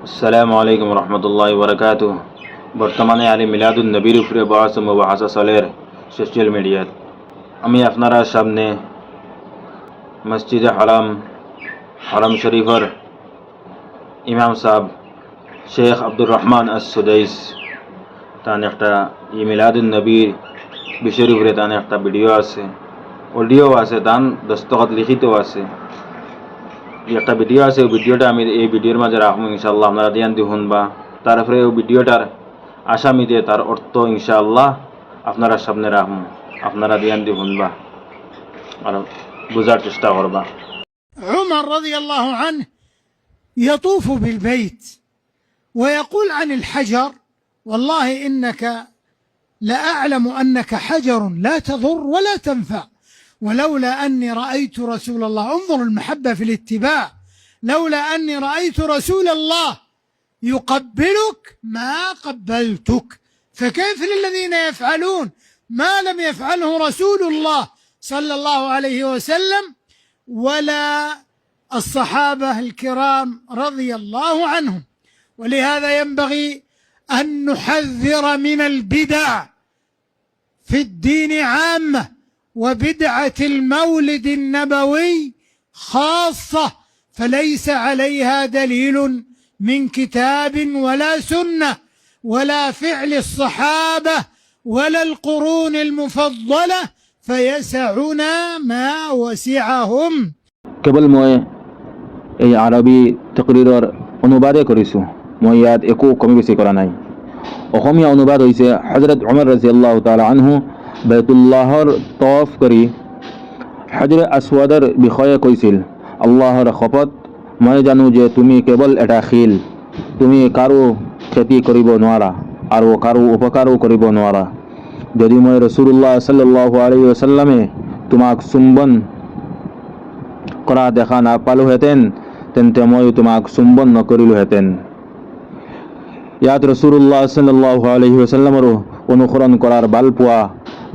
আসসালামু আলাইকুম রহমতুল্লাহ বরকাত। বর্তমানে আলী মিলাদুন নবীর উপরে বহাস মুবাহাসা চলের সোশ্যাল মিডিয়াত। আমি আপনারা সামনে মসজিদে হারাম শরীফর ইমাম সাহেব শেখ আব্দুর রহমান আস-সুদাইস তান একটা মিলাদুন নবীর বিষয়ের উপরে তান একটা ভিডিও আছে, অডিও আছে, তান দস্তখত লিখিত আছে। একটা ভিডিও আছে, ওই ভিডিওটা আমি এই ভিডিওর মাঝে রাখবো ইনশাআল্লাহ, আপনারা ধ্যান দিয়ে শুনবা। তারপরে ওই ভিডিওটার আসামিতে তার অর্থ ইনশাআল্লাহ আপনারা সামনে রাখবো, আপনারা ধ্যান দিয়ে শুনবা আর বোঝার চেষ্টা করবা। عمر رضي الله عنه يطوف بالبيت ويقول عن الحجر: والله إنك لأعلم أنك حجر لا تضر ولا تنفع، ولولا أني رأيت رسول الله، انظر المحبة في الاتباع، لولا أني رأيت رسول الله يقبلك ما قبلتك، فكيف للذين يفعلون ما لم يفعله رسول الله صلى الله عليه وسلم ولا الصحابة الكرام رضي الله عنهم. ولهذا ينبغي أن نحذر من البدع في الدين عامة، وبدعة المولد النبوي خاصة، فليس عليها دليل من كتاب ولا سنة ولا فعل الصحابة ولا القرون المفضلة فيسعنا ما وسعهم. কেৱল মই এই আৰবী তকৰীৰৰ অনুবাদে কৰিছোঁ, মই ইয়াত একো কমি বেছি কৰা নাই। অসমীয়া অনুবাদ হৈছে হজৰত উমৰ ৰাদিয়াল্লাহু তাআলা আনহু বাইতুল্লাহৰ তৱাফ কৰি হাজৰে আসৱাদৰ বিষয়ে কৈছিল, আল্লাহৰ শপত, মই জানো যে তুমি কেৱল এটা শিল, তুমি কাৰো ক্ষতি কৰিব নোৱাৰা আৰু কাৰো উপকাৰো কৰিব নোৱাৰা। যদি মই ৰাসূলুল্লাহ সাল্লাল্লাহু আলাইহি ওয়াসাল্লামে তোমাক চুম্বন কৰা দেখা নাপালোহেঁতেন তেন্তে মই তোমাক চুম্বন নকৰিলোহেঁতেন। ইয়াত ৰাসূলুল্লাহ সাল্লাল্লাহু আলাইহি ওয়াসাল্লামৰ অনুসৰণ কৰাৰ বাল পোৱা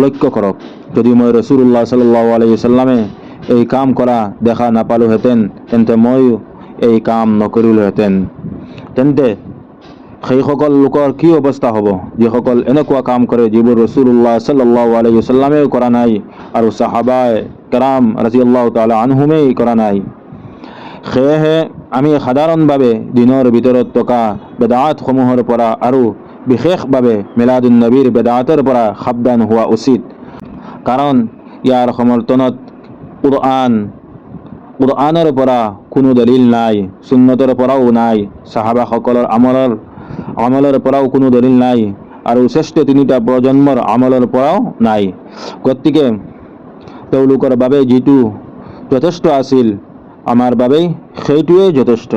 লক্ষ্য কৰক। যদি মই ৰাসূলুল্লাহ সাল্লাল্লাহু আলাইহি ওয়াসাল্লামে এই কাম কৰা দেখা নাপালোহেঁতেন তেন্তে ময়ো এই কাম নকৰিলোহেঁতেন। তেন্তে সেইসকল লোকৰ কি অৱস্থা হ'ব যিসকল এনেকুৱা কাম কৰে যিবোৰ ৰাসূলুল্লাহ সাল্লাল্লাহু আলাইহি ওয়াসাল্লামেও কৰা নাই আৰু সাহাবায়ে কেৰাম ৰাদিয়াল্লাহু তাআলা আনহুমেই কৰা নাই। সেয়েহে আমি সাধাৰণভাৱে দিনৰ ভিতৰত থকা বেদাতসমূহৰ পৰা আৰু বিশেষভাৱে মিলাদুন নবীৰ বেদাতৰ পৰা সাৱধান হোৱা উচিত, কাৰণ ইয়াৰ সমৰ্থনত কুৰআনৰ পৰা কোনো দলিল নাই, সুন্নতৰ পৰাও নাই, সাহাবাসকলৰ আমলৰ পৰাও কোনো দলিল নাই আৰু শ্ৰেষ্ঠ তিনিটা প্ৰজন্মৰ আমলৰ পৰাও নাই। গতিকে তেওঁলোকৰ বাবে যিটো যথেষ্ট আছিল আমাৰ বাবেই সেইটোৱেই যথেষ্ট।